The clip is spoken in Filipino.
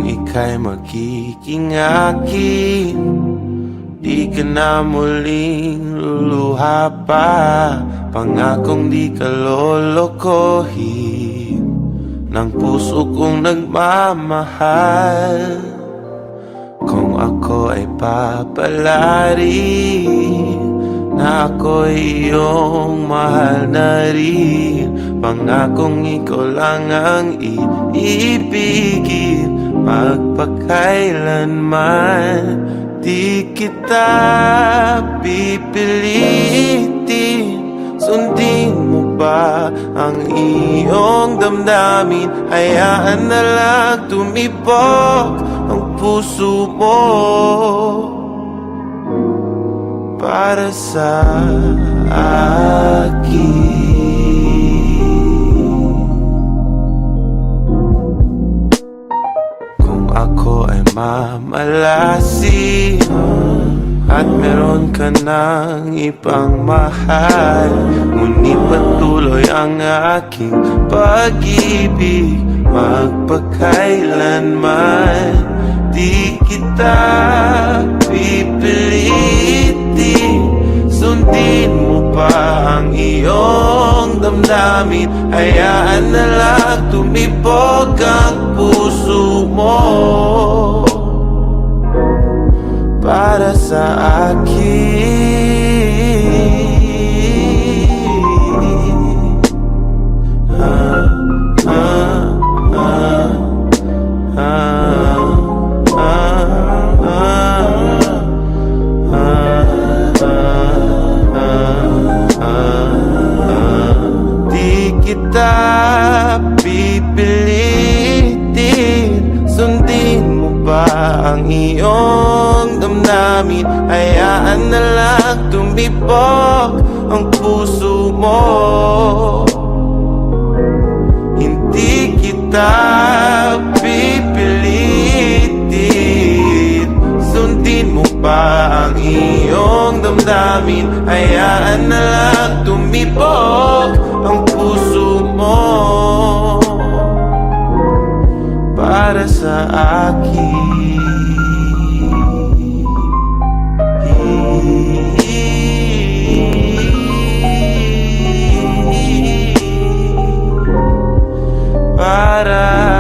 Kung ika'y magiging akin, di ka na muling luluha pa. Pangakong di ka lolokohin ng puso kong nagmamahal. Kung ako ay papalarin na ako'y iyong mahal na rin, pangakong ikaw lang ang iibigin magpakailanman. Di kita pipilitin, sundin mo ba ang iyong damdamin? Hayaan na lang tumibok ang puso mo para sa akin. Kung ako ay mamalasin at meron ka ng ibang mahal, ngunit patuloy ang aking pag-ibig magpakailanman. Di kita pipilitin, sundin mo pa ang iyong damdamin. Hayaan na lang tumibok ang puso mo para sa akin. Di kita pipilitin, sundin mo ba ang iyong damdamin? Hayaan na lang tumibok ang puso mo. Hindi kita pipilitin, sundin mo ba ang iyong damdamin? Hayaan na lang tumibok ang puso mo para sa akin. Para